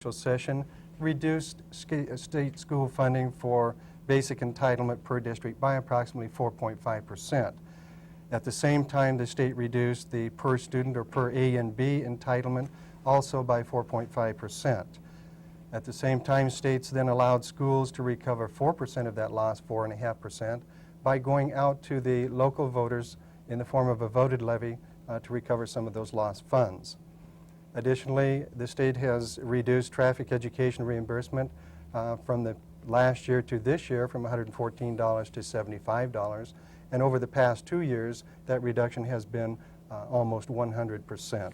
session reduced state school funding for basic entitlement per district by approximately 4.5%. At the same time, the state reduced the per student or per A and B entitlement also by 4.5%. At the same time, states then allowed schools to recover 4% of that loss, 4.5%, by going out to the local voters in the form of a voted levy to recover some of those lost funds. Additionally, the state has reduced traffic education reimbursement from the last year to this year from $114 to $75, and over the past 2 years, that reduction has been almost 100%.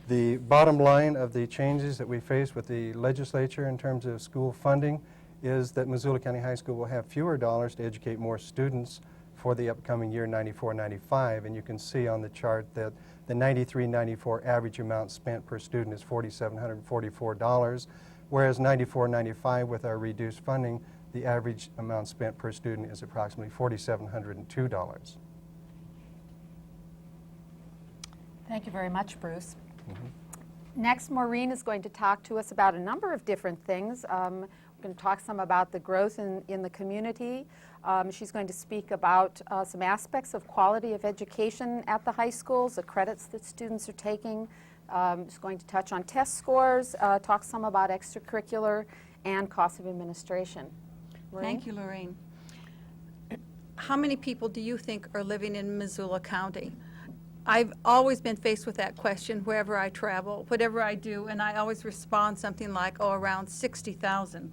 The bottom line of the changes that we face with the legislature in terms of school funding is that Missoula County High School will have fewer dollars to educate more students for the upcoming year 94-95, and you can see on the chart that the 93-94 average amount spent per student is $4,744, whereas 94-95 with our reduced funding, the average amount spent per student is approximately $4,702. Thank you very much, Bruce. Next, Maureen is going to talk to us about a number of different things. We're going to talk some about the growth in the community. She's going to speak about some aspects of quality of education at the high schools, the credits that students are taking. She's going to touch on test scores, talk some about extracurricular and cost of administration. Maureen? Thank you, Lorraine. How many people do you think are living in Missoula County? I've always been faced with that question wherever I travel, whatever I do, and I always respond something like, oh, around 60,000.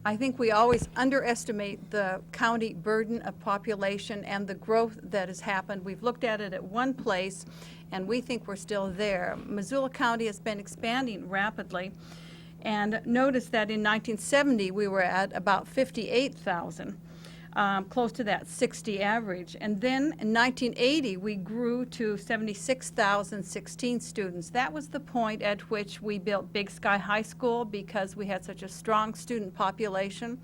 I think we always underestimate the county burden of population and the growth that has happened. We've looked at it at one place, and we think we're still there. Missoula County has been expanding rapidly, and notice that in 1970 we were at about 58,000. Close to that 60 average. And then in 1980, we grew to 76,016 students. That was the point at which we built Big Sky High School because we had such a strong student population.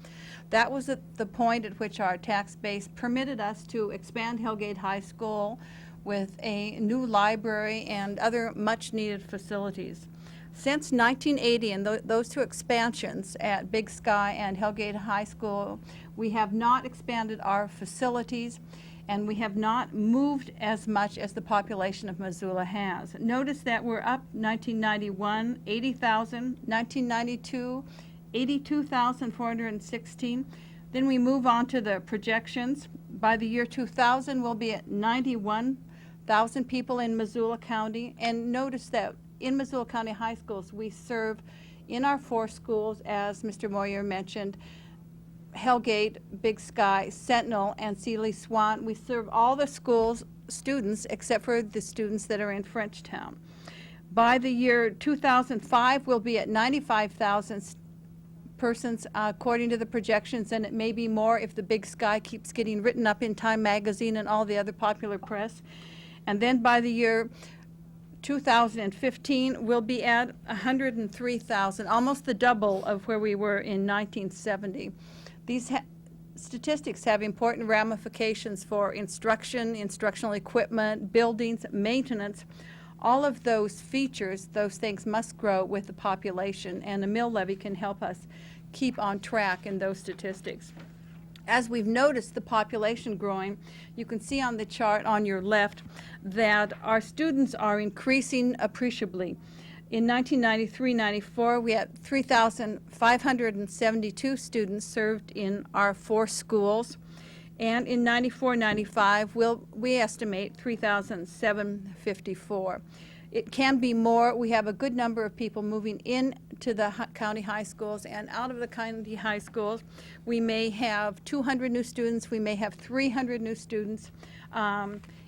That was at the point at which our tax base permitted us to expand Hillgate High School with a new library and other much needed facilities. Since 1980 and those two expansions at Big Sky and Hillgate High School, we have not expanded our facilities and we have not moved as much as the population of Missoula has. Notice that we're up 1991, 80,000, 1992, 82,416. Then we move on to the projections. By the year 2000, we'll be at 91,000 people in Missoula County. And notice that in Missoula County High Schools, we serve in our 4 schools, as Mr. Moyer mentioned, Hellgate, Big Sky, Sentinel, and Sealy Swan. We serve all the schools, students, except for the students that are in Frenchtown. By the year 2005, we'll be at 95,000 persons, according to the projections, and it may be more if the Big Sky keeps getting written up in Time Magazine and all the other popular press. And then by the year 2015, we'll be at 103,000, almost the double of where we were in 1970. These statistics have important ramifications for instruction, instructional equipment, buildings, maintenance. All of those features, those things must grow with the population, and the mill levy can help us keep on track in those statistics. As we've noticed the population growing, you can see on the chart on your left that our students are increasing appreciably. In 1993-94, we had 3,572 students served in our 4 schools. And in 94-95, we estimate 3,754. It can be more. We have a good number of people moving into the county high schools, and out of the county high schools, we may have 200 new students, we may have 300 new students.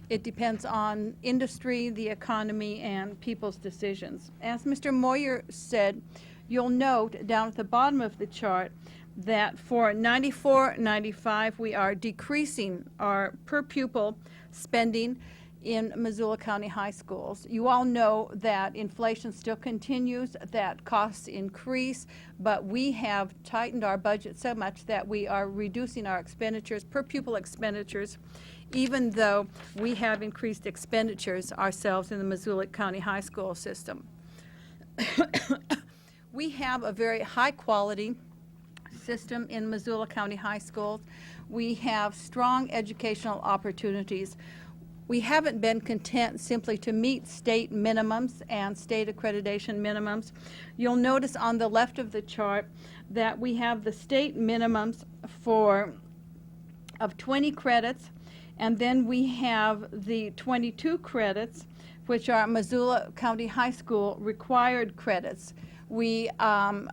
It depends on industry, the economy, and people's decisions. As Mr. Moyer said, you'll note down at the bottom of the chart that for 94-95, we are decreasing our per pupil spending in Missoula County High Schools. You all know that inflation still continues, that costs increase, but we have tightened our budget so much that we are reducing our expenditures, per pupil expenditures, even though we have increased expenditures ourselves in the Missoula County High School system. We have a very high-quality system in Missoula County High Schools. We have strong educational opportunities. We haven't been content simply to meet state minimums and state accreditation minimums. You'll notice on the left of the chart that we have the state minimums of 20 credits, and then we have the 22 credits, which are Missoula County High School required credits. We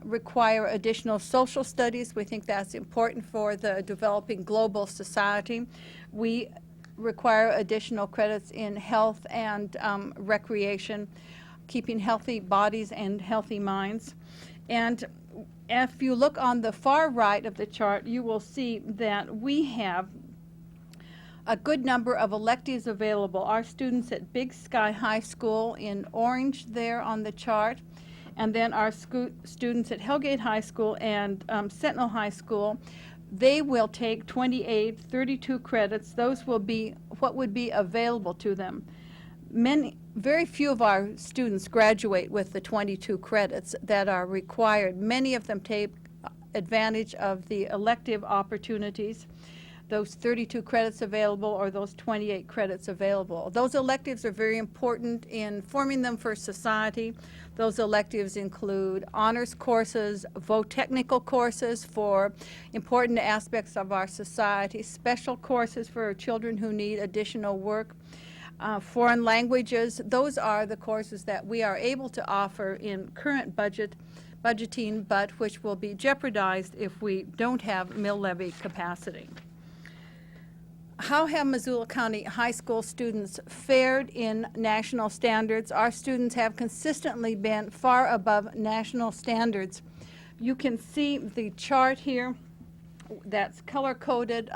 require additional social studies. We think that's important for the developing global society. We require additional credits in health and recreation, keeping healthy bodies and healthy minds. And if you look on the far right of the chart, you will see that we have a good number of electives available. Our students at Big Sky High School in orange there on the chart, and then our students at Hellgate High School and Sentinel High School, they will take 28, 32 credits. Those will be what would be available to them. Very few of our students graduate with the 22 credits that are required. Many of them take advantage of the elective opportunities, those 32 credits available or those 28 credits available. Those electives are very important in forming them for society. Those electives include honors courses, technical courses for important aspects of our society, special courses for children who need additional work, foreign languages. Those are the courses that we are able to offer in current budgeting, but which will be jeopardized if we don't have mill levy capacity. How have Missoula County High School students fared in national standards? Our students have consistently been far above national standards. You can see the chart here that's color-coded,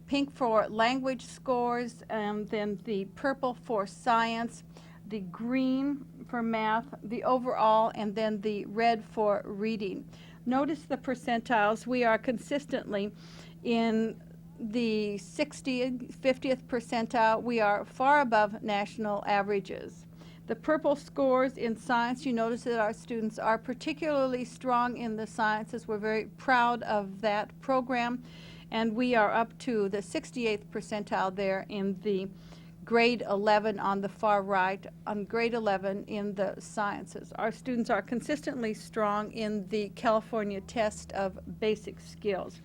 pink for language scores, and then the purple for science, the green for math, the overall, and then the red for reading. Notice the percentiles. We are consistently in the 60th, 50th percentile. We are far above national averages. The purple scores in science, you notice that our students are particularly strong in the sciences. We're very proud of that program, and we are up to the 68th percentile there in the grade 11 on the far right, on grade 11 in the sciences. Our students are consistently strong in the California test of basic skills.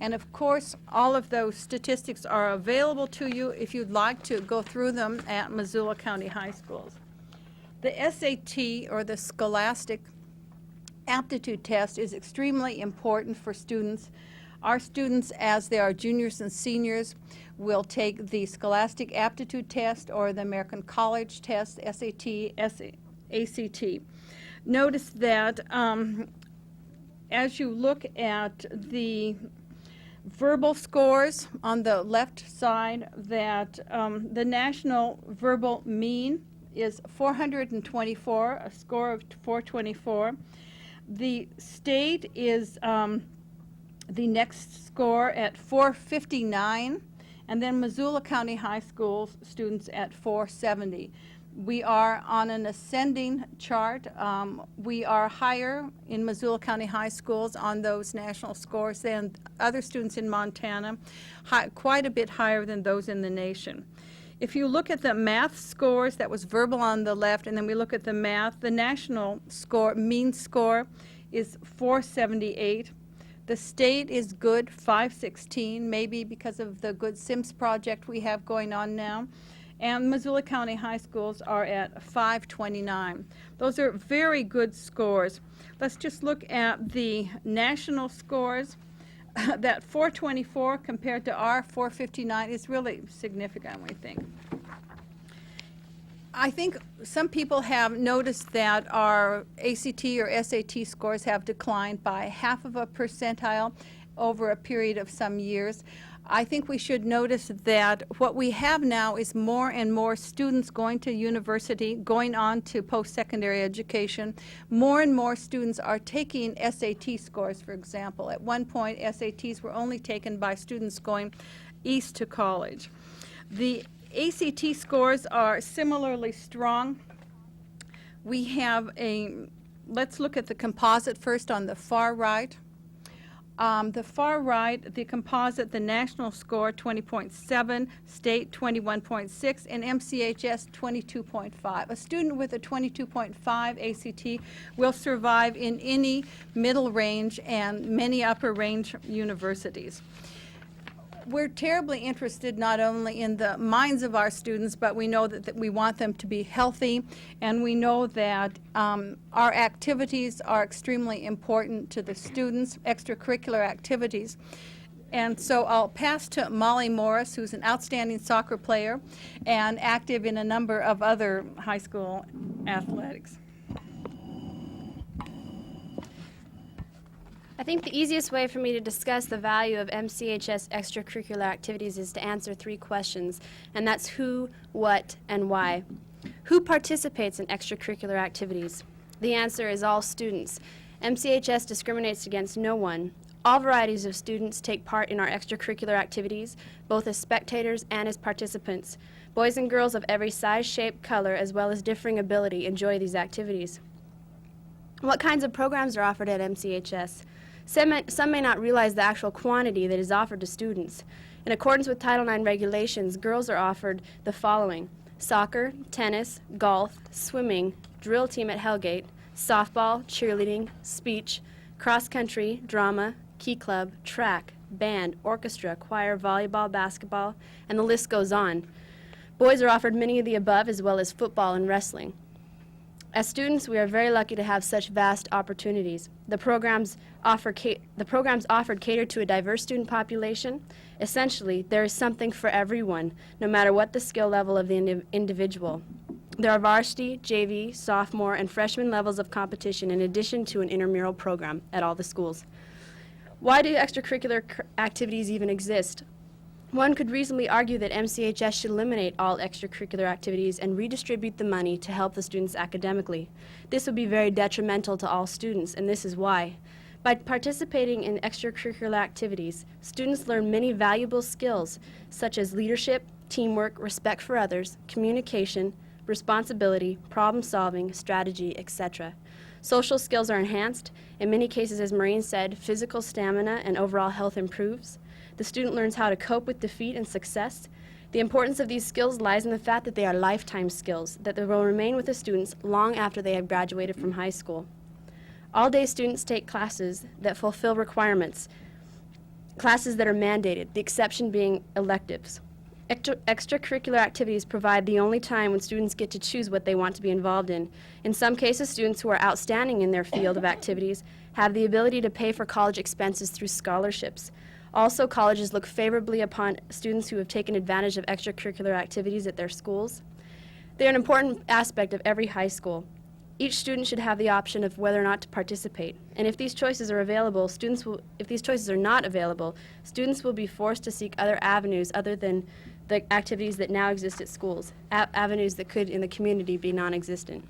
And of course, all of those statistics are available to you if you'd like to go through them at Missoula County High Schools. The SAT, or the Scholastic Aptitude Test, is extremely important for students. Our students, as they are juniors and seniors, will take the Scholastic Aptitude Test or the American College Test, SAT, ACT. Notice that as you look at the verbal scores on the left side, that the national verbal mean is 424, a score of 424. The state is the next score at 459, and then Missoula County High School students at 470. We are on an ascending chart. We are higher in Missoula County High Schools on those national scores than other students in Montana, quite a bit higher than those in the nation. If you look at the math scores, that was verbal on the left, and then we look at the math, the national score, mean score, is 478. The state is good, 516, maybe because of the Good Sims project we have going on now. And Missoula County High Schools are at 529. Those are very good scores. Let's just look at the national scores. That 424 compared to our 459 is really significant, we think. I think some people have noticed that our ACT or SAT scores have declined by 0.5 percentile over a period of some years. I think we should notice that what we have now is more and more students going to university, going on to post-secondary education. More and more students are taking SAT scores, for example. At one point, SATs were only taken by students going east to college. The ACT scores are similarly strong. We have a let's look at the composite first on the far right. The composite, the national score 20.7, state 21.6, and MCHS 22.5. A student with a 22.5 ACT will survive in any middle range and many upper range universities. We're terribly interested not only in the minds of our students, but we know that we want them to be healthy, and we know that our activities are extremely important to the students, extracurricular activities. And so I'll pass to Molly Morris, who's an outstanding soccer player and active in a number of other high school athletics. I think the easiest way for me to discuss the value of MCHS extracurricular activities is to answer 3 questions, and that's who, what, and why. Who participates in extracurricular activities? The answer is all students. MCHS discriminates against no one. All varieties of students take part in our extracurricular activities, both as spectators and as participants. Boys and girls of every size, shape, color, as well as differing ability enjoy these activities. What kinds of programs are offered at MCHS? Some may not realize the actual quantity that is offered to students. In accordance with Title IX regulations, girls are offered the following: soccer, tennis, golf, swimming, drill team at Hellgate, softball, cheerleading, speech, cross-country, drama, key club, track, band, orchestra, choir, volleyball, basketball, and the list goes on. Boys are offered many of the above, as well as football and wrestling. As students, we are very lucky to have such vast opportunities. The programs offered cater to a diverse student population. Essentially, there is something for everyone, no matter what the skill level of the individual. There are varsity, JV, sophomore, and freshman levels of competition in addition to an intramural program at all the schools. Why do extracurricular activities even exist? One could reasonably argue that MCHS should eliminate all extracurricular activities and redistribute the money to help the students academically. This would be very detrimental to all students, and this is why. By participating in extracurricular activities, students learn many valuable skills, such as leadership, teamwork, respect for others, communication, responsibility, problem solving, strategy, etc. Social skills are enhanced. In many cases, as Maureen said, physical stamina and overall health improves. The student learns how to cope with defeat and success. The importance of these skills lies in the fact that they are lifetime skills, that they will remain with the students long after they have graduated from high school. All-day students take classes that fulfill requirements, classes that are mandated, the exception being electives. Extracurricular activities provide the only time when students get to choose what they want to be involved in. In some cases, students who are outstanding in their field of activities have the ability to pay for college expenses through scholarships. Also, colleges look favorably upon students who have taken advantage of extracurricular activities at their schools. They are an important aspect of every high school. Each student should have the option of whether or not to participate. And if these choices are available, if these choices are not available, students will be forced to seek other avenues other than the activities that now exist at schools, avenues that could in the community be non-existent.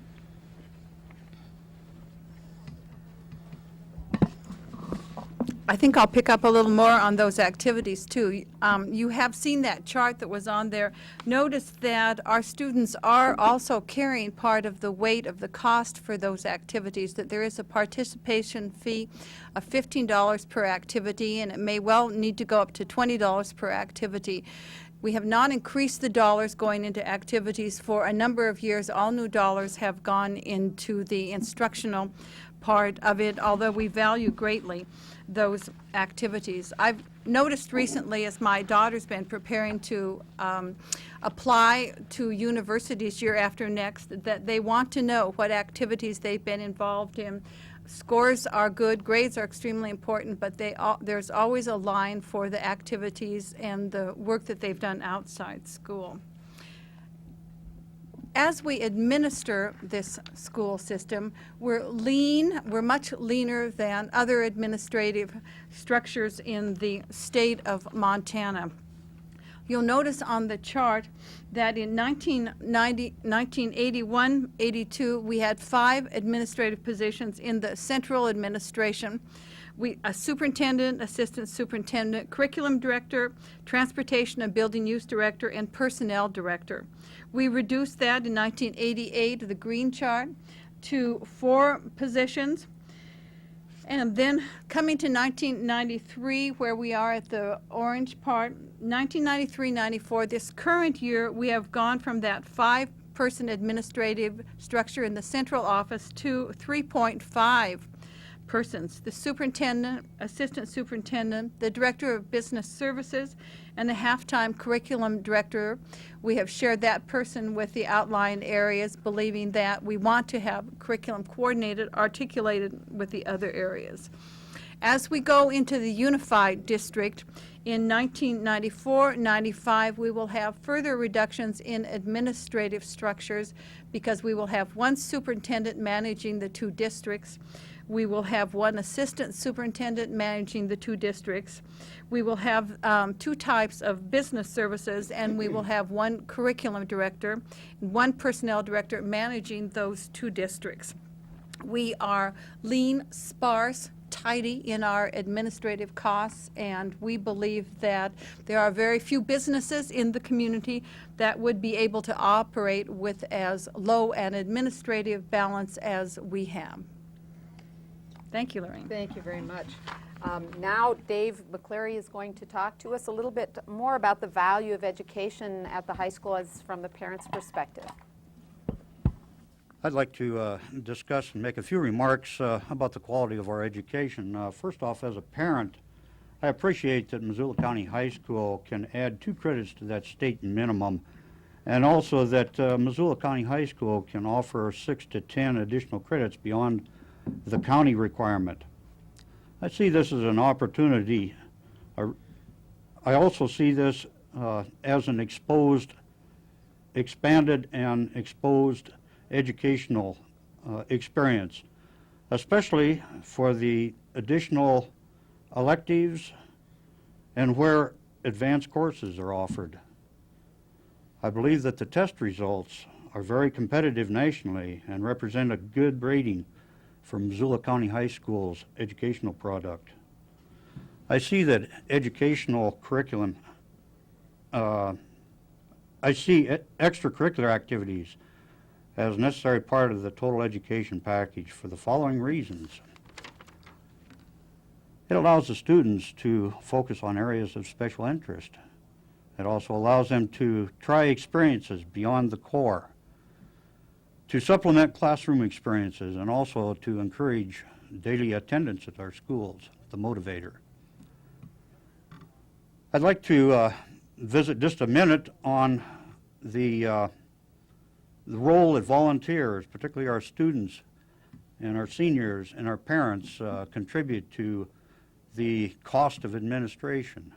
I think I'll pick up a little more on those activities too. You have seen that chart that was on there. Notice that our students are also carrying part of the weight of the cost for those activities, that there is a participation fee of $15 per activity, and it may well need to go up to $20 per activity. We have not increased the dollars going into activities for a number of years. All new dollars have gone into the instructional part of it, although we value greatly those activities. I've noticed recently, as my daughter's been preparing to apply to universities year after next, that they want to know what activities they've been involved in. Scores are good, grades are extremely important, but there's always a line for the activities and the work that they've done outside school. As we administer this school system, we're much leaner than other administrative structures in the state of Montana. You'll notice on the chart that in 1981-82, we had 5 administrative positions in the central administration. A superintendent, assistant superintendent, curriculum director, transportation and building use director, and personnel director. We reduced that in 1988, the green chart, to 4 positions. And then coming to 1993, where we are at the orange part, 1993-94, this current year, we have gone from that 5-person administrative structure in the central office to 3.5 persons. The superintendent, assistant superintendent, the director of business services, and the half-time curriculum director. We have shared that person with the outlying areas, believing that we want to have curriculum coordinated, articulated with the other areas. As we go into the unified district, in 1994-95, we will have further reductions in administrative structures because we will have 1 superintendent managing the 2 districts. We will have 1 assistant superintendent managing the 2 districts. We will have 2 types of business services, and we will have 1 curriculum director, 1 personnel director managing those 2 districts. We are lean, sparse, tidy in our administrative costs, and we believe that there are very few businesses in the community that would be able to operate with as low an administrative balance as we have. Thank you, Lorraine. Thank you very much. Now Dave McCleary is going to talk to us a little bit more about the value of education at the high school as from the parent's perspective. I'd like to discuss and make a few remarks about the quality of our education. First off, as a parent, I appreciate that Missoula County High School can add 2 credits to that state minimum, and also that Missoula County High School can offer 6 to 10 additional credits beyond the county requirement. I see this as an opportunity. I also see this as an expanded and exposed educational experience, especially for the additional electives and where advanced courses are offered. I believe that the test results are very competitive nationally and represent a good rating for Missoula County High School's educational product. I see that educational curriculum, I see extracurricular activities as a necessary part of the total education package for the following reasons. It allows the students to focus on areas of special interest. It also allows them to try experiences beyond the core, to supplement classroom experiences, and also to encourage daily attendance at our schools, the motivator. I'd like to visit just a minute on the role that volunteers, particularly our students and our seniors and our parents, contribute to the cost of administration.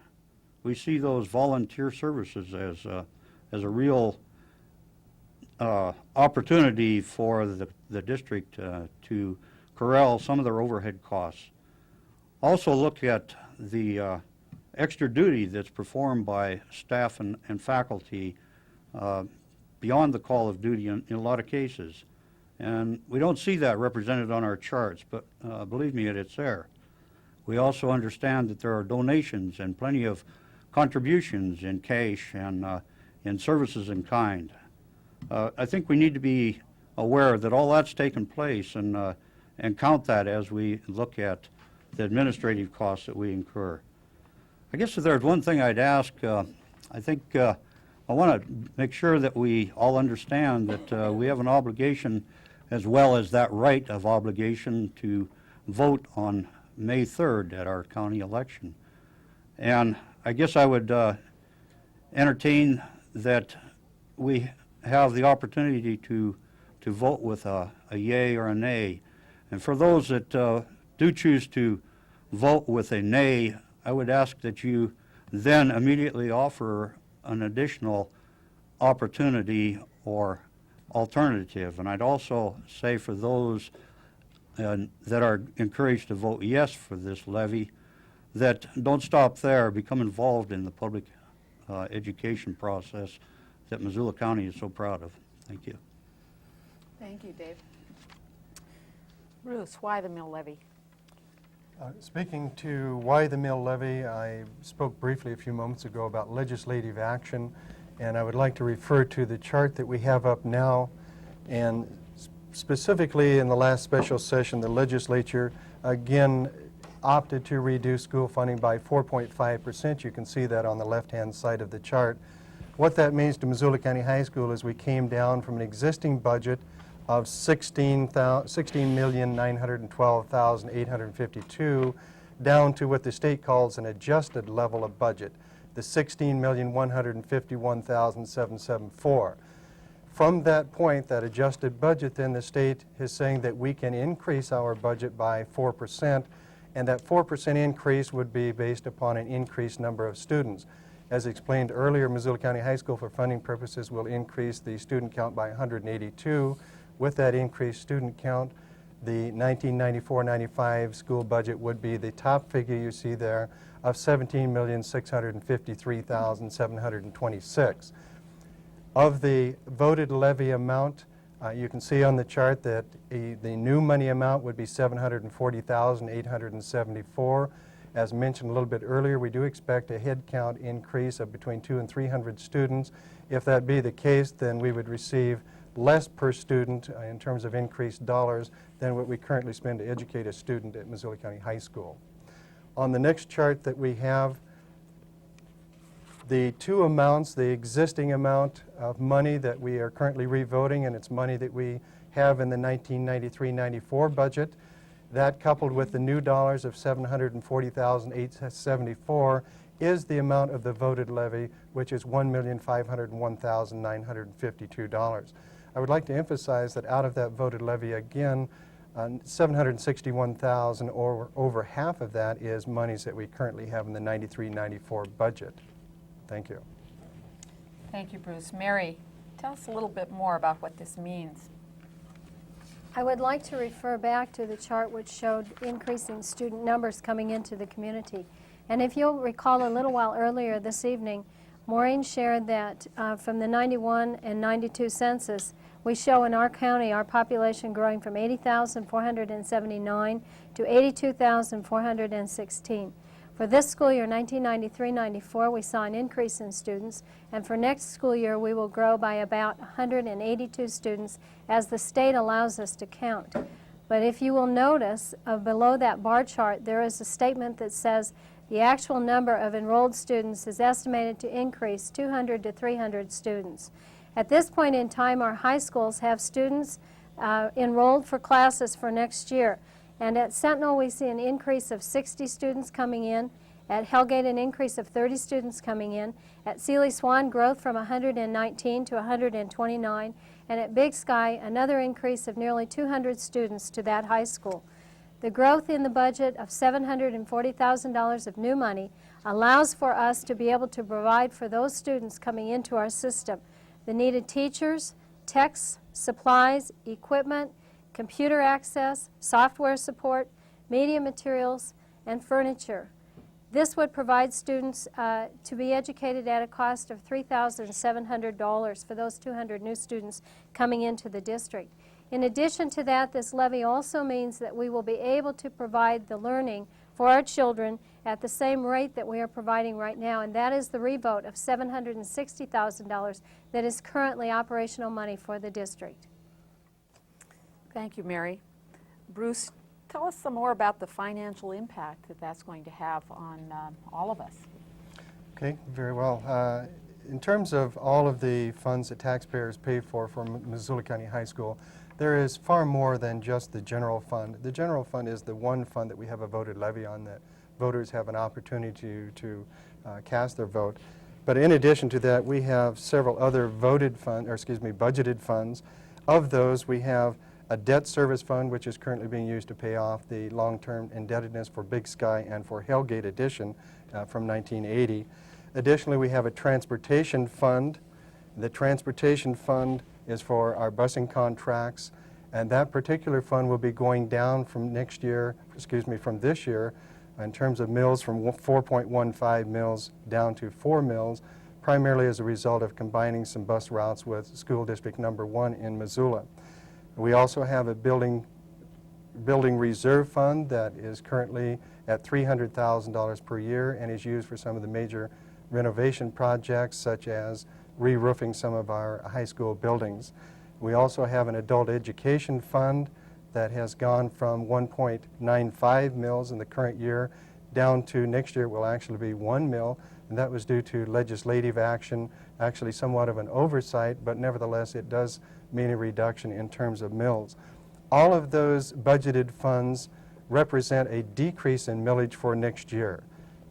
We see those volunteer services as a real opportunity for the district to corral some of their overhead costs. Also look at the extra duty that's performed by staff and faculty beyond the call of duty in a lot of cases. And we don't see that represented on our charts, but believe me, it's there. We also understand that there are donations and plenty of contributions in cash and in services in kind. I think we need to be aware that all that's taken place and count that as we look at the administrative costs that we incur. I guess if there's one thing I'd ask, I think I want to make sure that we all understand that we have an obligation as well as that right of obligation to vote on May 3rd at our county election. And I guess I would entertain that we have the opportunity to vote with a yay or a nay. And for those that do choose to vote with a nay, I would ask that you then immediately offer an additional opportunity or alternative. And I'd also say for those that are encouraged to vote yes for this levy, that don't stop there, become involved in the public education process that Missoula County is so proud of. Thank you. Thank you, Dave. Bruce, why the mill levy? Speaking to why the mill levy, I spoke briefly a few moments ago about legislative action, and I would like to refer to the chart that we have up now and Specifically, in the last special session, the legislature again opted to reduce school funding by 4.5%. You can see that on the left-hand side of the chart. What that means to Missoula County High School is we came down from an existing budget of $16,912,852 down to what the state calls an adjusted level of budget, the $16,151,774. From that point, that adjusted budget, then the state is saying that we can increase our budget by 4%, and that 4% increase would be based upon an increased number of students. As explained earlier, Missoula County High School, for funding purposes, will increase the student count by 182. With that increased student count, the 1994-95 school budget would be the top figure you see there of $17,653,726. Of the voted levy amount, you can see on the chart that the new money amount would be $740,874. As mentioned a little bit earlier, we do expect a head count increase of between 200 and 300 students. If that be the case, then we would receive less per student in terms of increased dollars than what we currently spend to educate a student at Missoula County High School. On the next chart that we have, the two amounts, the existing amount of money that we are currently revoting, and it's money that we have in the 1993-94 budget, that coupled with the new dollars of $740,874 is the amount of the voted levy, which is $1,501,952. I would like to emphasize that out of that voted levy, again, $761,000, or over half of that, is monies that we currently have in the 93-94 budget. Thank you. Thank you, Bruce. Mary, tell us a little bit more about what this means. I would like to refer back to the chart which showed increasing student numbers coming into the community. And if you'll recall a little while earlier this evening, Maureen shared that from the 91 and 92 census, we show in our county our population growing from 80,479 to 82,416. For this school year, 1993-94, we saw an increase in students, and for next school year, we will grow by about 182 students as the state allows us to count. But if you will notice, below that bar chart, there is a statement that says the actual number of enrolled students is estimated to increase 200 to 300 students. At this point in time, our high schools have students enrolled for classes for next year. And at Sentinel, we see an increase of 60 students coming in. At Hellgate, an increase of 30 students coming in. At Sealy Swan, growth from 119 to 129. And at Big Sky, another increase of nearly 200 students to that high school. The growth in the budget of $740,000 of new money allows for us to be able to provide for those students coming into our system the needed teachers, techs, supplies, equipment, computer access, software support, media materials, and furniture. This would provide students to be educated at a cost of $3,700 for those 200 new students coming into the district. In addition to that, this levy also means that we will be able to provide the learning for our children at the same rate that we are providing right now, and that is the revote of $760,000 that is currently operational money for the district. Thank you, Mary. Bruce, tell us some more about the financial impact that that's going to have on all of us. Okay, very well. In terms of all of the funds that taxpayers pay for Missoula County High School, there is far more than just the general fund. The general fund is the one fund that we have a voted levy on that voters have an opportunity to cast their vote. But in addition to that, we have several other budgeted funds. Of those, we have a debt service fund, which is currently being used to pay off the long-term indebtedness for Big Sky and for Hellgate Addition from 1980. Additionally, we have a transportation fund. The transportation fund is for our busing contracts, and that particular fund will be going down from this year, in terms of mills from 4.15 mills down to 4 mills, primarily as a result of combining some bus routes with School District Number 1 in Missoula. We also have a building reserve fund that is currently at $300,000 per year and is used for some of the major renovation projects, such as re-roofing some of our high school buildings. We also have an adult education fund that has gone from 1.95 mils in the current year down to next year it will actually be 1 mil, and that was due to legislative action, actually somewhat of an oversight, but nevertheless it does mean a reduction in terms of mills. All of those budgeted funds represent a decrease in millage for next year.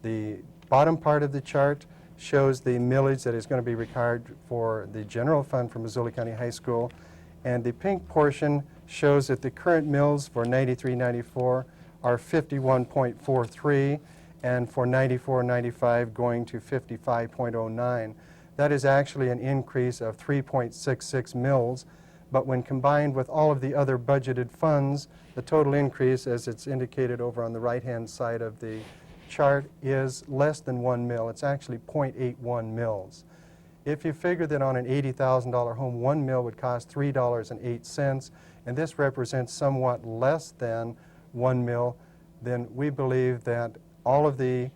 The bottom part of the chart shows the millage that is going to be required for the general fund for Missoula County High School, and the pink portion shows that the current mills for 93-94 are 51.43, and for 94-95 going to 55.09. That is actually an increase of 3.66 mils, but when combined with all of the other budgeted funds, the total increase, as it's indicated over on the right-hand side of the chart, is less than 1 mil. It's actually 0.81 mils. If you figure that on an $80,000 home, 1 mil would cost $3.08, and this represents somewhat less than 1 mil, then we believe that all of the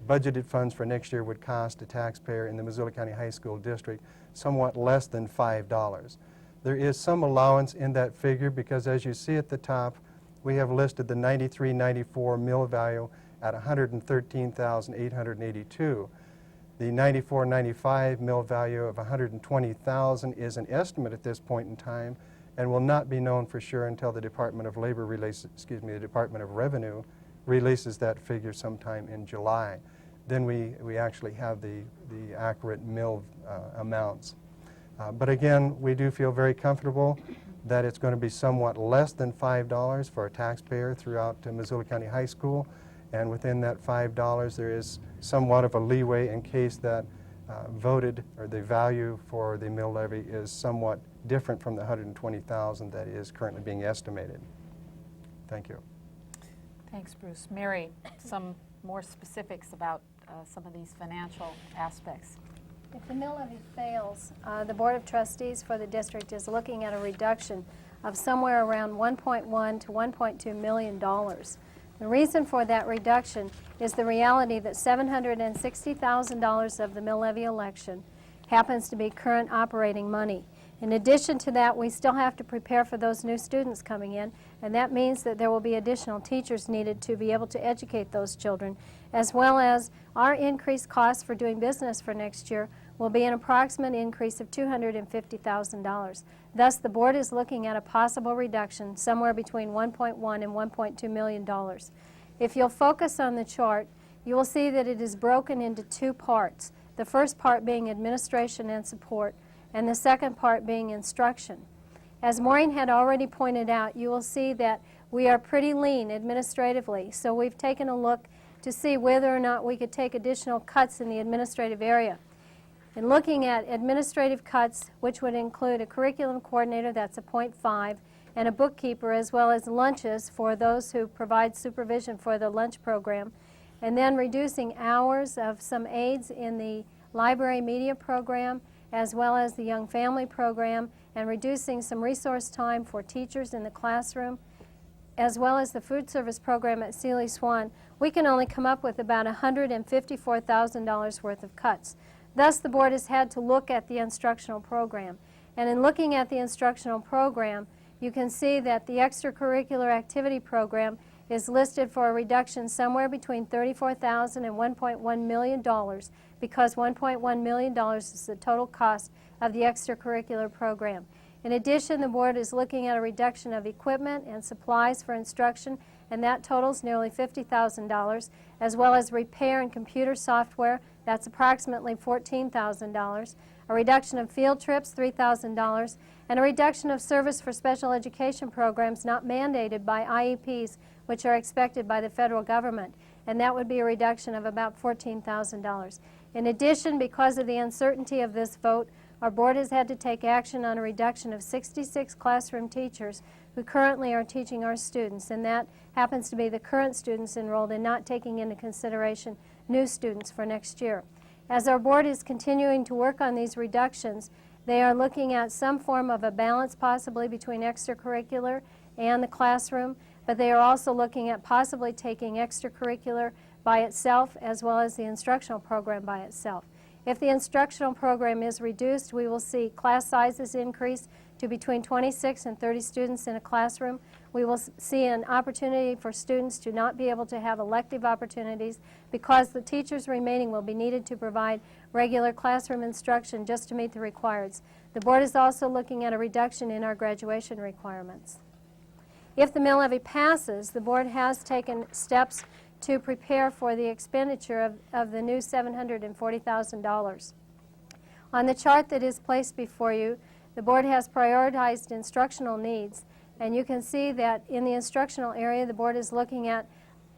budgeted funds for next year would cost a taxpayer in the Missoula County High School District somewhat less than $5. There is some allowance in that figure because, as you see at the top, we have listed the 93-94 mill value at $113,882. The 94-95 mill value of $120,000 is an estimate at this point in time and will not be known for sure until the Department of Labor the Department of Revenue releases that figure sometime in July. Then we actually have the accurate mill amounts. But again, we do feel very comfortable that it's going to be somewhat less than $5 for a taxpayer throughout Missoula County High School, and within that $5 there is somewhat of a leeway in case that the value for the mill levy is somewhat different from the $120,000 that is currently being estimated. Thank you. Thanks, Bruce. Mary, some more specifics about some of these financial aspects. If the mill levy fails, the Board of Trustees for the district is looking at a reduction of somewhere around $1.1 to $1.2 million. The reason for that reduction is the reality that $760,000 of the mill levy election happens to be current operating money. In addition to that, we still have to prepare for those new students coming in, and that means that there will be additional teachers needed to be able to educate those children, as well as our increased costs for doing business for next year will be an approximate increase of $250,000. Thus, the board is looking at a possible reduction somewhere between $1.1 and $1.2 million. If you'll focus on the chart, you will see that it is broken into two parts, the first part being administration and support, and the second part being instruction. As Maureen had already pointed out, you will see that we are pretty lean administratively, so we've taken a look to see whether or not we could take additional cuts in the administrative area. In looking at administrative cuts, which would include a curriculum coordinator, that's a 0.5, and a bookkeeper, as well as lunches for those who provide supervision for the lunch program, and then reducing hours of some aides in the library media program, as well as the young family program, and reducing some resource time for teachers in the classroom, as well as the food service program at Sealy Swan, we can only come up with about $154,000 worth of cuts. Thus, the board has had to look at the instructional program. And in looking at the instructional program, you can see that the extracurricular activity program is listed for a reduction somewhere between $34,000 and $1.1 million, because $1.1 million is the total cost of the extracurricular program. In addition, the board is looking at a reduction of equipment and supplies for instruction, and that totals nearly $50,000, as well as repair and computer software, that's approximately $14,000, a reduction of field trips, $3,000, and a reduction of service for special education programs not mandated by IEPs, which are expected by the federal government, and that would be a reduction of about $14,000. In addition, because of the uncertainty of this vote, our board has had to take action on a reduction of 66 classroom teachers who currently are teaching our students, and that happens to be the current students enrolled and not taking into consideration new students for next year. As our board is continuing to work on these reductions, they are looking at some form of a balance possibly between extracurricular and the classroom, but they are also looking at possibly taking extracurricular by itself as well as the instructional program by itself. If the instructional program is reduced, we will see class sizes increase to to between 26 and 30 students in a classroom. We will see an opportunity for students to not be able to have elective opportunities because the teachers remaining will be needed to provide regular classroom instruction just to meet the requirements. The board is also looking at a reduction in our graduation requirements. If the mill levy passes, the board has taken steps to prepare for the expenditure of the new $740,000. On the chart that is placed before you, the board has prioritized instructional needs, and you can see that in the instructional area, the board is looking at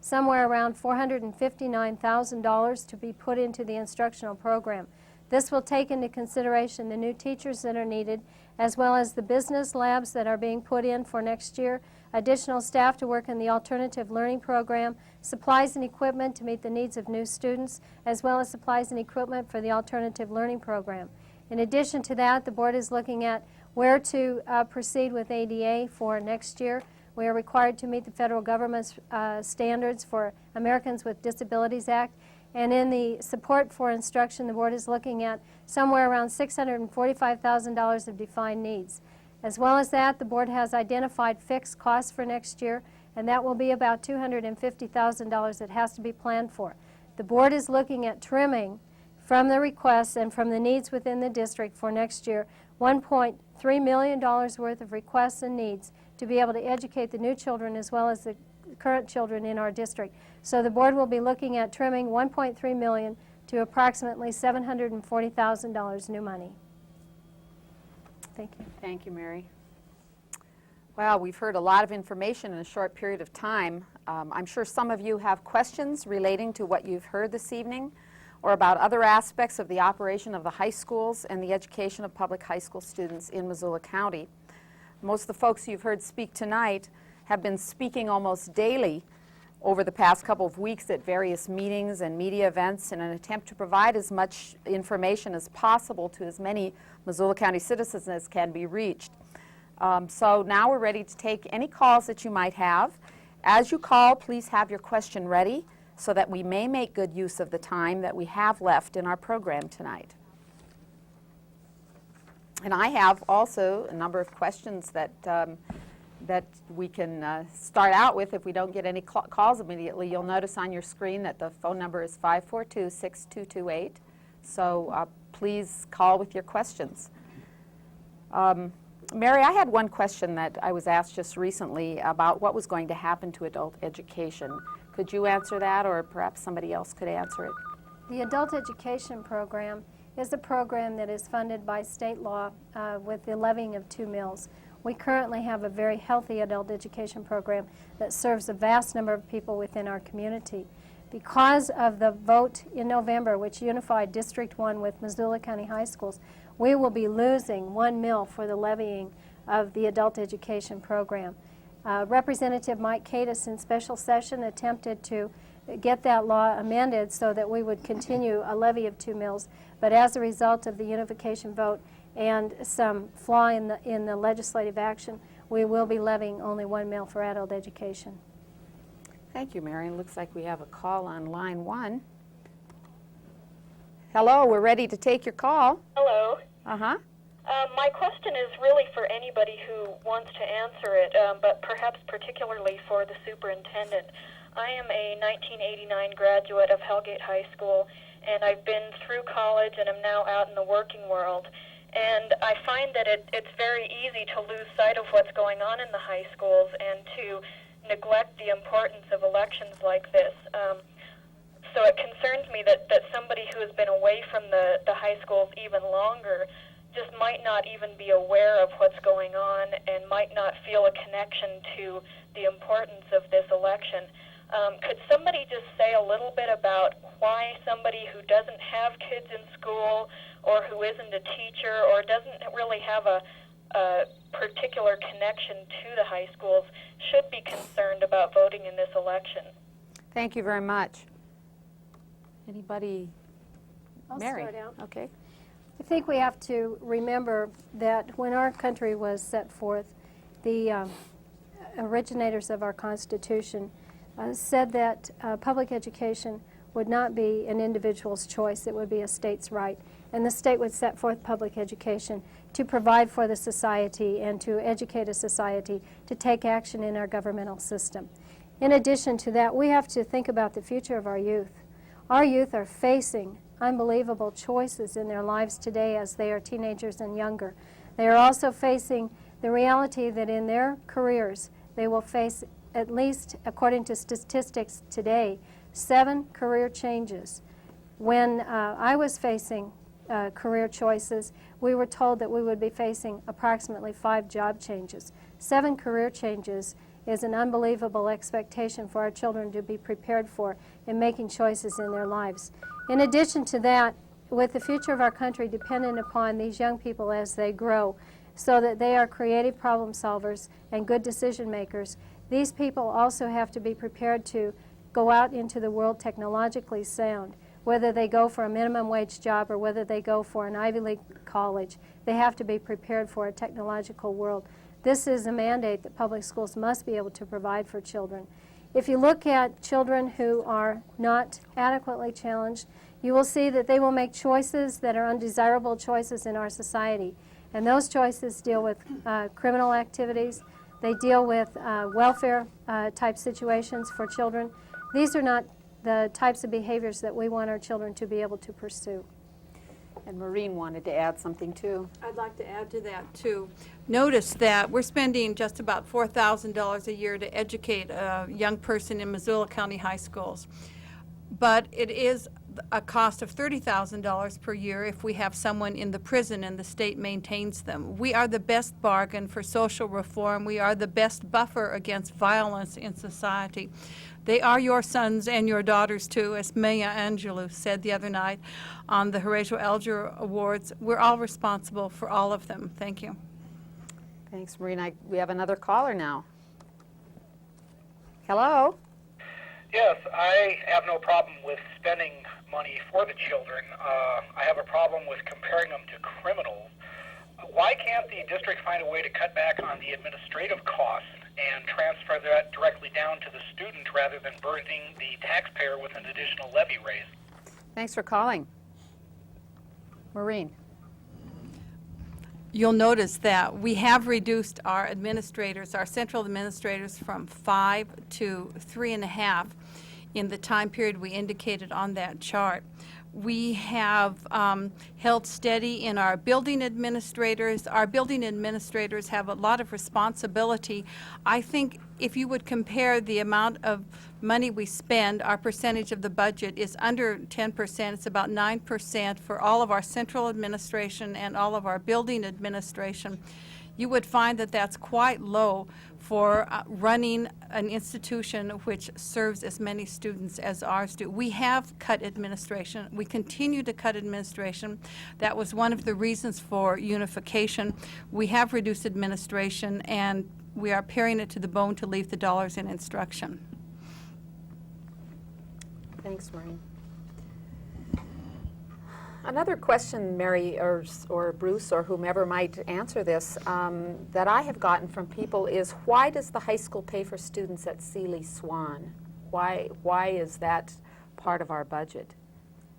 somewhere around $459,000 to be put into the instructional program. This will take into consideration the new teachers that are needed, as well as the business labs that are being put in for next year, additional staff to work in the alternative learning program, supplies and equipment to meet the needs of new students, as well as supplies and equipment for the alternative learning program. In addition to that, the board is looking at where to proceed with ADA for next year. We are required to meet the federal government's standards for Americans with Disabilities Act. And in the support for instruction, the board is looking at somewhere around $645,000 of defined needs. As well as that, the board has identified fixed costs for next year, and that will be about $250,000 that has to be planned for. The board is looking at trimming from the requests and from the needs within the district for next year $1.3 million worth of requests and needs to be able to educate the new children as well as the current children in our district. So the board will be looking at trimming $1.3 million to approximately $740,000 new money. Thank you. Thank you, Mary. Well, we've heard a lot of information in a short period of time. I'm sure some of you have questions relating to what you've heard this evening or about other aspects of the operation of the high schools and the education of public high school students in Missoula County. Most of the folks you've heard speak tonight have been speaking almost daily over the past couple of weeks at various meetings and media events in an attempt to provide as much information as possible to as many Missoula County citizens as can be reached. So now we're ready to take any calls that you might have. As you call, please have your question ready so that we may make good use of the time that we have left in our program tonight. And I have also a number of questions that we can start out with if we don't get any calls immediately. You'll notice on your screen that the phone number is 542-6228. So please call with your questions. Mary, I had one question that I was asked just recently about what was going to happen to adult education. Could you answer that, or perhaps somebody else could answer it? The adult education program is a program that is funded by state law with the levying of 2 mills. We currently have a very healthy adult education program that serves a vast number of people within our community. Because of the vote in November, which unified District 1 with Missoula County High Schools, we will be losing 1 mill for the levying of the adult education program. Representative Mike Cadis in special session attempted to get that law amended so that we would continue a levy of 2 mills, but as a result of the unification vote and some flaw in the legislative action, we will be levying only 1 mill for adult education. Thank you, Mary. It looks like we have a call on line 1. Hello, we're ready to take your call. Hello. Uh-huh. My question is really for anybody who wants to answer it, but perhaps particularly for the superintendent. I am a 1989 graduate of Hellgate High School, and I've been through college and am now out in the working world. And I find that it's very easy to lose sight of what's going on in the high schools and to neglect the importance of elections like this. So it concerns me that somebody who has been away from the high schools even longer just might not even be aware of what's going on and might not feel a connection to the importance of this election. Could somebody just say a little bit about why somebody who doesn't have kids in school or who isn't a teacher or doesn't really have a particular connection to the high schools should be concerned about voting in this election? Thank you very much. Anybody? I'll Mary. start out. Okay. I think we have to remember that when our country was set forth, the originators of our Constitution said that public education would not be an individual's choice, it would be a state's right. And the state would set forth public education to provide for the society and to educate a society to take action in our governmental system. In addition to that, we have to think about the future of our youth. Our youth are facing unbelievable choices in their lives today as they are teenagers and younger. They are also facing the reality that in their careers they will face, at least according to statistics today, 7 career changes. When I was facing career choices, we were told that we would be facing approximately 5 job changes. 7 career changes is an unbelievable expectation for our children to be prepared for in making choices in their lives. In addition to that, with the future of our country dependent upon these young people as they grow, so that they are creative problem solvers and good decision makers, these people also have to be prepared to go out into the world technologically sound. Whether they go for a minimum wage job or whether they go for an Ivy League college, they have to be prepared for a technological world. This is a mandate that public schools must be able to provide for children. If you look at children who are not adequately challenged, you will see that they will make choices that are undesirable choices in our society. And those choices deal with criminal activities. They deal with welfare type situations for children. These are not the types of behaviors that we want our children to be able to pursue. And Maureen wanted to add something too. I'd like to add to that, too. Notice that we're spending just about $4,000 a year to educate a young person in Missoula County high schools. But it is a cost of $30,000 per year if we have someone in the prison and the state maintains them. We are the best bargain for social reform. We are the best buffer against violence in society. They are your sons and your daughters, too, as Maya Angelou said the other night on the Horatio Alger Awards. We're all responsible for all of them. Thank you. Thanks, Maureen. We have another caller now. Hello? Yes, I have no problem with spending money for the children. I have a problem with comparing them to criminals. Why can't the district find a way to cut back on the administrative costs and transfer that directly down to the student rather than burdening the taxpayer with an additional levy raise? Thanks for calling. Maureen? You'll notice that we have reduced our administrators, our central administrators, from 5 to 3.5 in the time period we indicated on that chart. We have held steady in our building administrators. Our building administrators have a lot of responsibility. I think if you would compare the amount of money we spend, our percentage of the budget is under 10%. It's about 9% for all of our central administration and all of our building administration. You would find that that's quite low for running an institution which serves as many students as ours do. We have cut administration. We continue to cut administration. That was one of the reasons for unification. We have reduced administration, and we are paring it to the bone to leave the dollars in instruction. Thanks, Maureen. Another question, Mary or Bruce or whomever might answer this, that I have gotten from people is, why does the high school pay for students at Sealy Swan? Why is that part of our budget?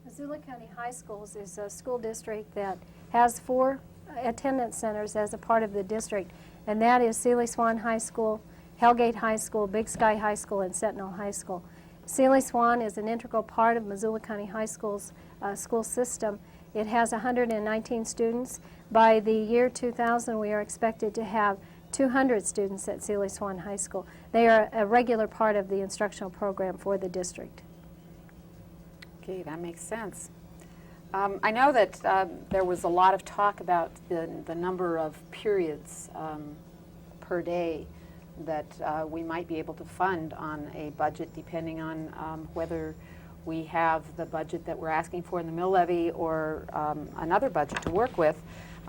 Missoula County High Schools is a school district that has 4 attendance centers as a part of the district, and that is Sealy Swan High School, Hellgate High School, Big Sky High School, and Sentinel High School. Sealy Swan is an integral part of Missoula County High School's school system. It has 119 students. By the year 2000, we are expected to have 200 students at Sealy Swan High School. They are a regular part of the instructional program for the district. Okay, that makes sense. I know that there was a lot of talk about the number of periods per day that we might be able to fund on a budget, depending on whether we have the budget that we're asking for in the mill levy or another budget to work with.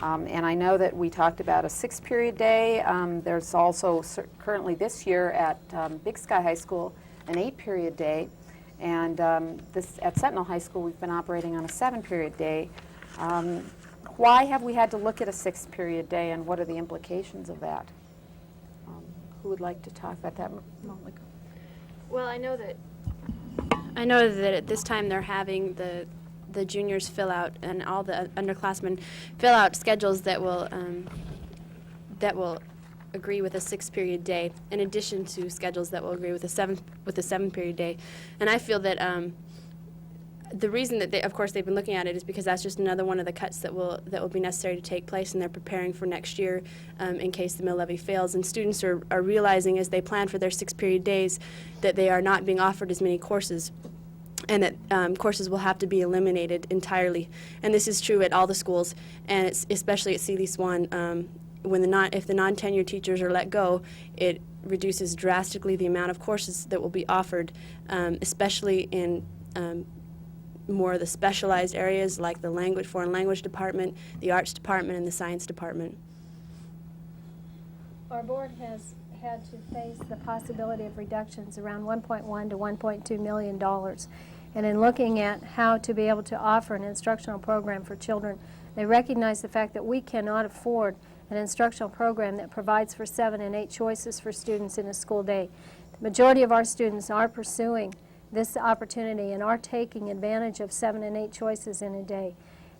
And I know that we talked about a 6-period day. There's also currently this year at Big Sky High School an 8-period day. And at Sentinel High School we've been operating on a 7-period day. Why have we had to look at a 6-period day, and what are the implications of that? Who would like to talk about that? Well, I know that I know that at this time they're having the juniors fill out and all the underclassmen fill out schedules that will agree with a 6-period day, in addition to schedules that will agree with a 7-period day. And I feel that the reason that of course they've been looking at it is because that's just another one of the cuts that will be necessary to take place, and they're preparing for next year in case the mill levy fails. And students are realizing as they plan for their 6-period days that they are not being offered as many courses, and that courses will have to be eliminated entirely. And this is true at all the schools, and it's especially at Seeley Swan. If the non-tenured teachers are let go, it reduces drastically the amount of courses that will be offered, especially in more of the specialized areas like the foreign language department, the arts department, and the science department. Our board has had to face the possibility of reductions around $1.1 to $1.2 million. And in looking at how to be able to offer an instructional program for children, they recognize the fact that we cannot afford an instructional program that provides for 7 and 8 choices for students in a school day. The majority of our students are pursuing this opportunity and are taking advantage of 7 and 8 choices in a day.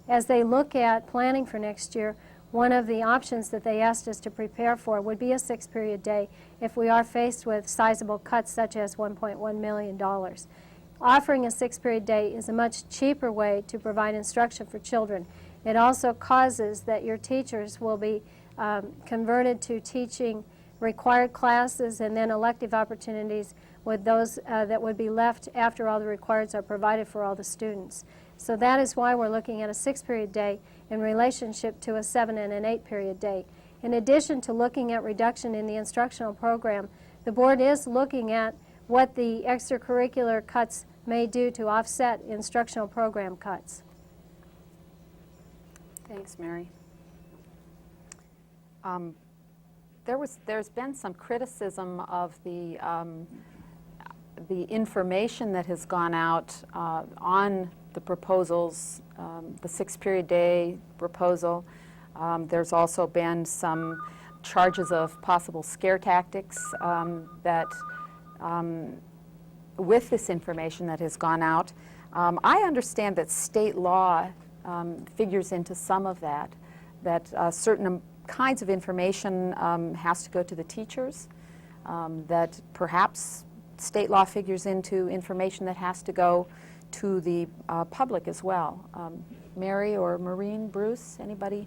As they look at planning for next year, one of the options that they asked us to prepare for would be a 6-period day if we are faced with sizable cuts such as $1.1 million. Offering a 6-period day is a much cheaper way to provide instruction for children. It also causes that your teachers will be converted to teaching required classes and then elective opportunities with those that would be left after all the requireds are provided for all the students. So that is why we're looking at a 6-period day in relationship to a 7 and an 8-period day. In addition to looking at reduction in the instructional program, the board is looking at what the extracurricular cuts may do to offset instructional program cuts. Thanks, Mary. There's been some criticism of the information that has gone out on the proposals, the 6-period day proposal. There's also been some charges of possible scare tactics with this information that has gone out. I understand that state law figures into some of that certain kinds of information has to go to the teachers, that perhaps state law figures into information that has to go to the public as well. Mary or Maureen, Bruce, anybody?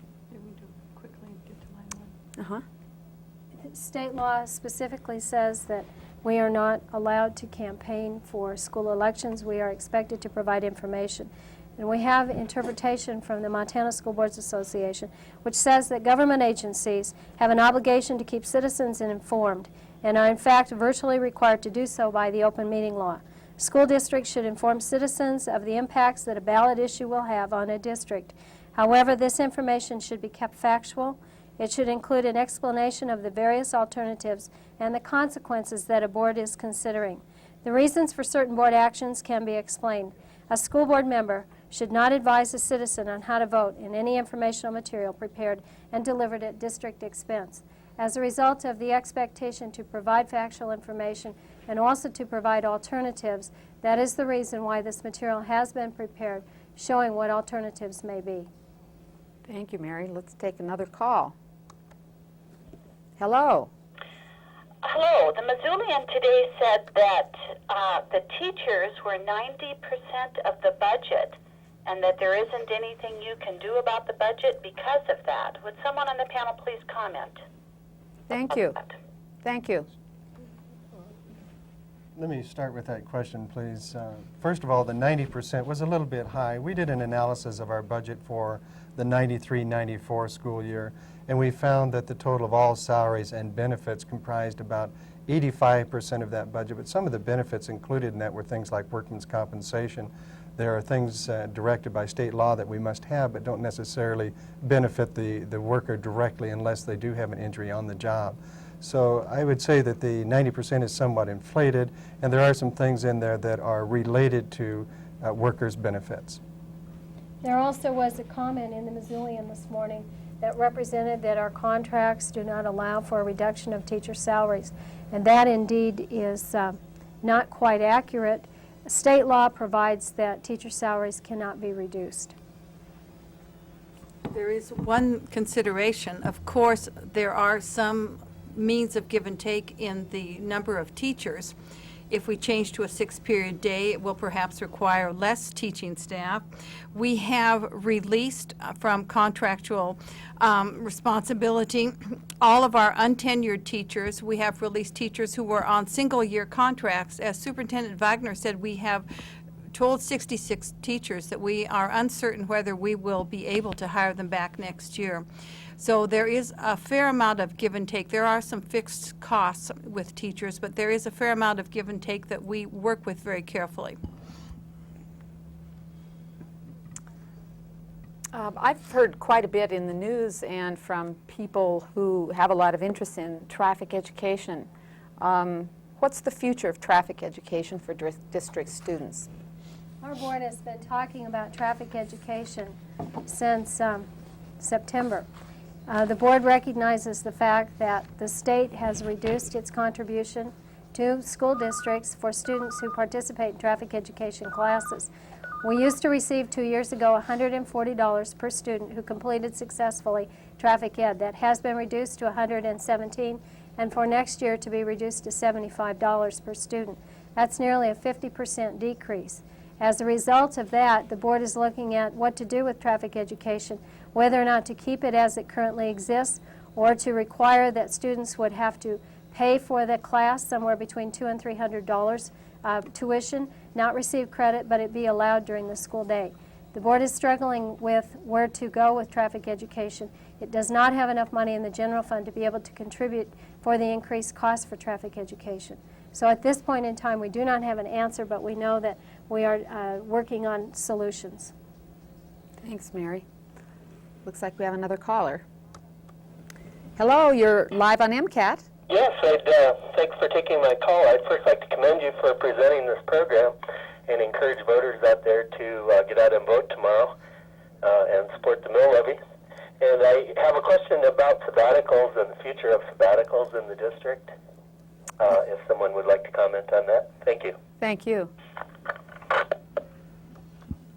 State law specifically says that we are not allowed to campaign for school elections. We are expected to provide information. And we have interpretation from the Montana School Boards Association, which says that government agencies have an obligation to keep citizens informed and are in fact virtually required to do so by the open meeting law. School districts should inform citizens of the impacts that a ballot issue will have on a district. However, this information should be kept factual. It should include an explanation of the various alternatives and the consequences that a board is considering. The reasons for certain board actions can be explained. A school board member should not advise a citizen on how to vote in any informational material prepared and delivered at district expense. As a result of the expectation to provide factual information and also to provide alternatives, that is the reason why this material has been prepared, showing what alternatives may be. Thank you, Mary. Let's take another call. Hello. Hello. The Missoulian today said that the teachers were 90% of the budget and that there isn't anything you can do about the budget because of that. Would someone on the panel please comment? Thank you. Thank you. Let me start with that question, please. First of all, the 90% was a little bit high. We did an analysis of our budget for the 93-94 school year, and we found that the total of all salaries and benefits comprised about 85% of that budget, but some of the benefits included in that were things like workman's compensation. There are things directed by state law that we must have but don't necessarily benefit the worker directly unless they do have an injury on the job. So I would say that the 90% is somewhat inflated, and there are some things in there that are related to workers' benefits. There also was a comment in the Missoulian this morning that represented that our contracts do not allow for a reduction of teacher salaries. And that indeed is not quite accurate. State law provides that teacher salaries cannot be reduced. There is one consideration. Of course, there are some means of give and take in the number of teachers. If we change to a 6-period day, it will perhaps require less teaching staff. We have released from contractual responsibility all of our untenured teachers. We have released teachers who were on single-year contracts. As Superintendent Wagner said, we have told 66 teachers that we are uncertain whether we will be able to hire them back next year. So there is a fair amount of give and take. There are some fixed costs with teachers, but there is a fair amount of give and take that we work with very carefully. I've heard quite a bit in the news and from people who have a lot of interest in traffic education. What's the future of traffic education for district students? Our board has been talking about traffic education since September. The board recognizes the fact that the state has reduced its contribution to school districts for students who participate in traffic education classes. We used to receive 2 years ago $140 per student who completed successfully traffic ed. That has been reduced to $117, and for next year to be reduced to $75 per student. That's nearly a 50% decrease. As a result of that, the board is looking at what to do with traffic education, whether or not to keep it as it currently exists or to require that students would have to pay for the class somewhere between $200 and $300 tuition, not receive credit, but it be allowed during the school day. The board is struggling with where to go with traffic education. It does not have enough money in the general fund to be able to contribute for the increased cost for traffic education. So at this point in time, we do not have an answer, but we know that we are working on solutions. Thanks, Mary. Looks like we have another caller. Hello, you're live on MCAT. Yes, thanks for taking my call. I'd first like to commend you for presenting this program and encourage voters out there to get out and vote tomorrow and support the mill levy. And I have a question about sabbaticals and the future of sabbaticals in the district, if someone would like to comment on that. Thank you. Thank you.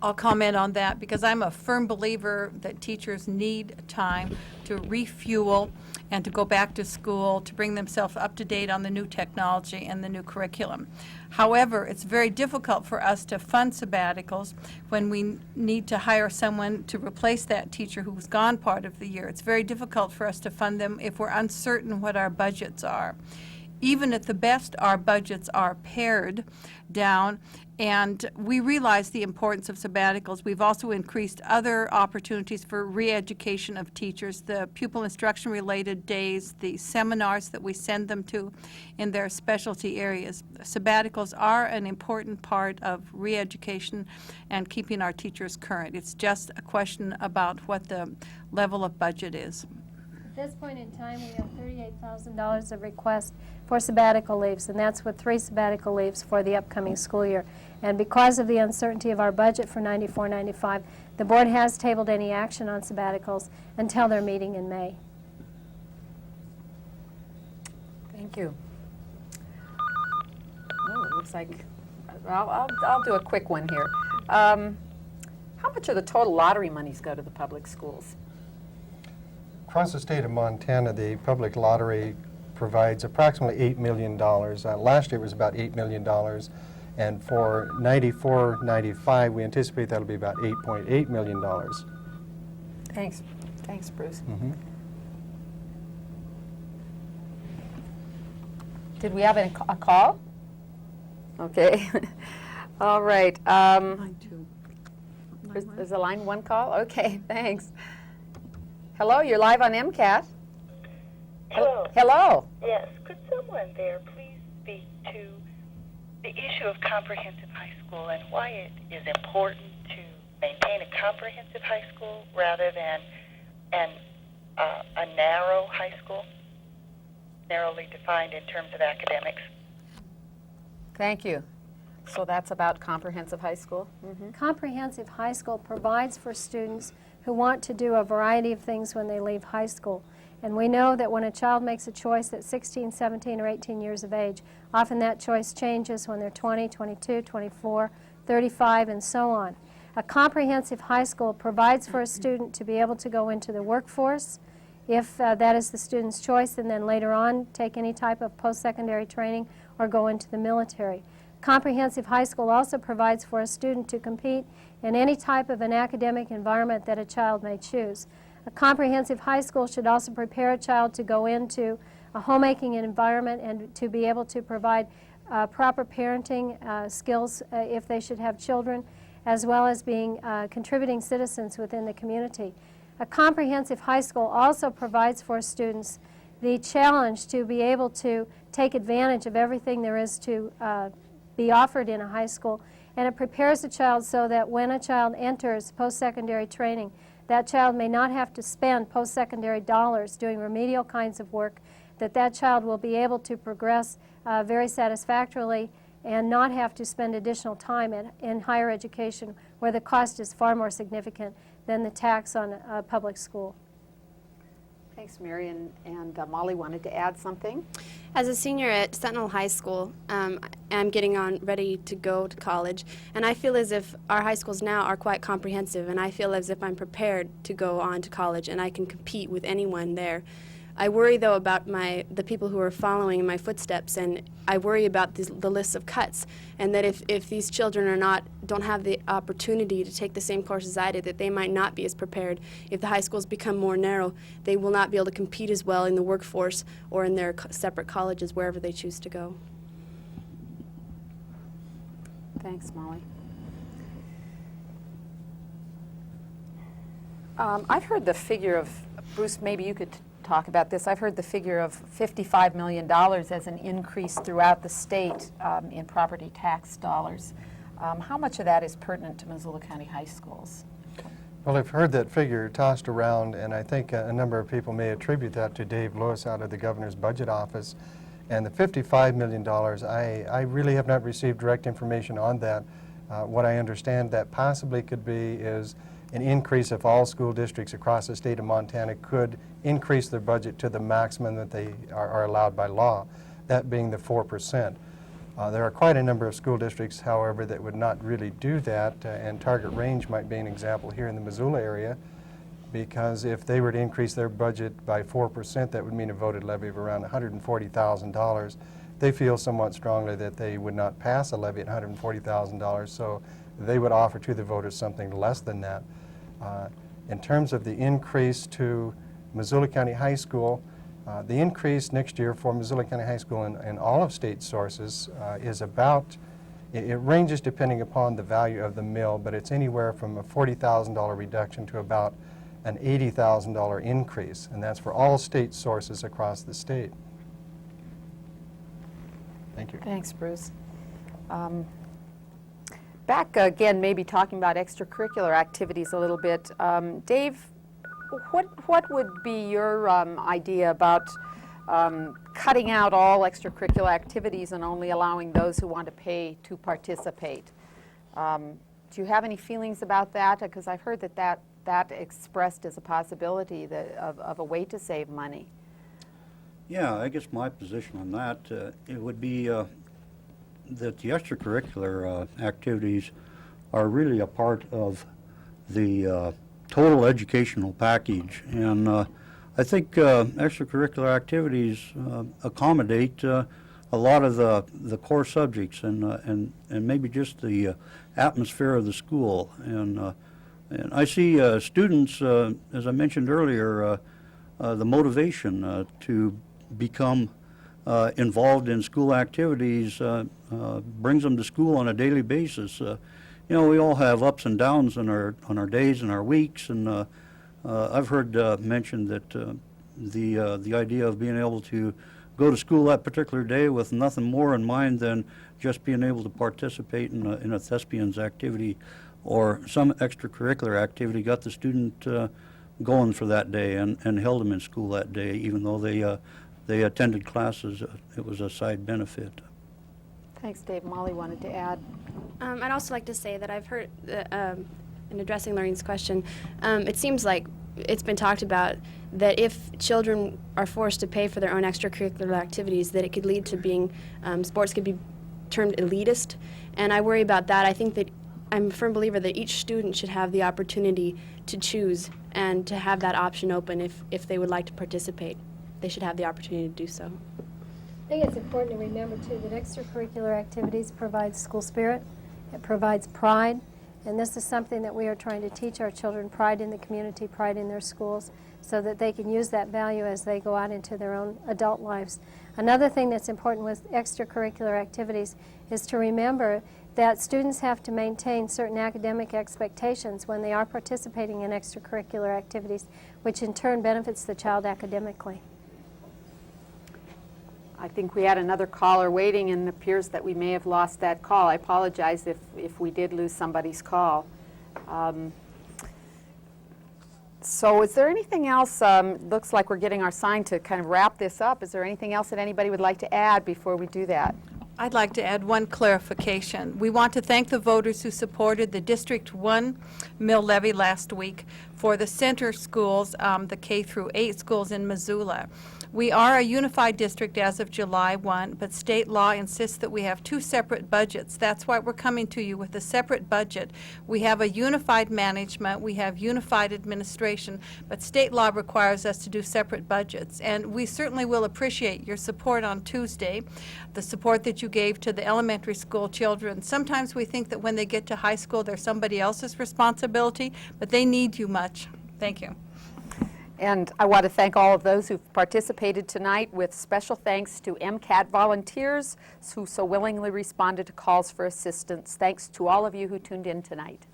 I'll comment on that because I'm a firm believer that teachers need time to refuel and to go back to school, to bring themselves up to date on the new technology and the new curriculum. However, it's very difficult for us to fund sabbaticals when we need to hire someone to replace that teacher who's gone part of the year. It's very difficult for us to fund them if we're uncertain what our budgets are. Even at the best, our budgets are pared down, and we realize the importance of sabbaticals. We've also increased other opportunities for re-education of teachers, the pupil instruction-related days, the seminars that we send them to in their specialty areas. Sabbaticals are an important part of re-education and keeping our teachers current. It's just a question about what the level of budget is. At this point in time, we have $38,000 of requests for sabbatical leaves, and that's with 3 sabbatical leaves for the upcoming school year. And because of the uncertainty of our budget for 94-95, the board has tabled any action on sabbaticals until their meeting in May. Thank you. Oh, it looks like I'll do a quick one here. How much of the total lottery monies go to the public schools? Across the state of Montana, the public lottery provides approximately $8 million. Last year it was about $8 million. And for 94-95, we anticipate that'll be about $8.8 million. Thanks. Thanks, Bruce. Mm-hmm. Did we have a call? Okay. All right. There's a line 1 call? Okay, thanks. Hello, you're live on MCAT. Hello. Hello. Yes. Could someone there please speak to the issue of comprehensive high school and why it is important to maintain a comprehensive high school rather than a narrow high school, narrowly defined in terms of academics? Thank you. So that's about comprehensive high school? Mm-hmm. Comprehensive high school provides for students who want to do a variety of things when they leave high school. And we know that when a child makes a choice at 16, 17, or 18 years of age, often that choice changes when they're 20, 22, 24, 35, and so on. A comprehensive high school provides for a student to be able to go into the workforce, if that is the student's choice, and then later on take any type of post-secondary training or go into the military. Comprehensive high school also provides for a student to compete in any type of an academic environment that a child may choose. A comprehensive high school should also prepare a child to go into a homemaking environment and to be able to provide proper parenting skills if they should have children, as well as being contributing citizens within the community. A comprehensive high school also provides for students the challenge to be able to take advantage of everything there is to be offered in a high school, and it prepares a child so that when a child enters post-secondary training, that child may not have to spend post-secondary dollars doing remedial kinds of work, that child will be able to progress very satisfactorily and not have to spend additional time in higher education where the cost is far more significant than the tax on a public school. Thanks, Mary. And Molly wanted to add something. As a senior at Sentinel High School, I'm getting on ready to go to college, and I feel as if our high schools now are quite comprehensive, and I feel as if I'm prepared to go on to college and I can compete with anyone there. I worry, though, about the people who are following in my footsteps, and I worry about the lists of cuts, and that if these children don't have the opportunity to take the same courses I did, that they might not be as prepared. If the high schools become more narrow, they will not be able to compete as well in the workforce or in their separate colleges, wherever they choose to go. Thanks, Molly. I've heard the figure of, Bruce, maybe you could talk about this. I've heard the figure of $55 million as an increase throughout the state in property tax dollars. How much of that is pertinent to Missoula County high schools? Well, I've heard that figure tossed around, and I think a number of people may attribute that to Dave Lewis out of the governor's budget office. And the $55 million, I really have not received direct information on that. What I understand that possibly could be is an increase if all school districts across the state of Montana could increase their budget to the maximum that they are allowed by law, that being the 4%. There are quite a number of school districts, however, that would not really do that, and Target Range might be an example here in the Missoula area, because if they were to increase their budget by 4%, that would mean a voted levy of around $140,000. They feel somewhat strongly that they would not pass a levy at $140,000, so they would offer to the voters something less than that. In terms of the increase to Missoula County High School, the increase next year for Missoula County High School in all of state sources is about, it ranges depending upon the value of the mill, but it's anywhere from a $40,000 reduction to about an $80,000 increase, and that's for all state sources across the state. Thank you. Thanks, Bruce. Back again, maybe talking about extracurricular activities a little bit. Dave, what would be your idea about cutting out all extracurricular activities and only allowing those who want to pay to participate? Do you have any feelings about that? Because I've heard that expressed as a possibility of a way to save money. Yeah, I guess my position on that, it would be that the extracurricular activities are really a part of the total educational package, and I think extracurricular activities accommodate a lot of the core subjects and maybe just the atmosphere of the school, and I see students, as I mentioned earlier, the motivation to become involved in school activities brings them to school on a daily basis. You know, we all have ups and downs on our days and our weeks, and I've heard mentioned that the idea of being able to go to school that particular day with nothing more in mind than just being able to participate in a thespian's activity or some extracurricular activity got the student going for that day and held them in school that day, even though they attended classes. It was a side benefit. Thanks, Dave. Molly wanted to add. I'd also like to say that I've heard, in addressing Lorraine's question, it seems like it's been talked about that if children are forced to pay for their own extracurricular activities, that it could lead to being, sports could be termed elitist, and I worry about that. I think that I'm a firm believer that each student should have the opportunity to choose and to have that option open if they would like to participate. They should have the opportunity to do so. I think it's important to remember, too, that extracurricular activities provide school spirit, it provides pride, and this is something that we are trying to teach our children, pride in the community, pride in their schools, so that they can use that value as they go out into their own adult lives. Another thing that's important with extracurricular activities is to remember that students have to maintain certain academic expectations when they are participating in extracurricular activities, which in turn benefits the child academically. I think we had another caller waiting, and it appears that we may have lost that call. I apologize if we did lose somebody's call. So is there anything else? Looks like we're getting our sign to kind of wrap this up. Is there anything else that anybody would like to add before we do that? I'd like to add one clarification. We want to thank the voters who supported the District 1 mill levy last week for the center schools, the K through 8 schools in Missoula. We are a unified district as of July 1, but state law insists that we have two separate budgets. That's why we're coming to you with a separate budget. We have a unified management, we have unified administration, but state law requires us to do separate budgets. And we certainly will appreciate your support on Tuesday, the support that you gave to the elementary school children. Sometimes we think that when they get to high school, they're somebody else's responsibility, but they need you much. Thank you. And I want to thank all of those who've participated tonight, with special thanks to MCAT volunteers who so willingly responded to calls for assistance. Thanks to all of you who tuned in tonight.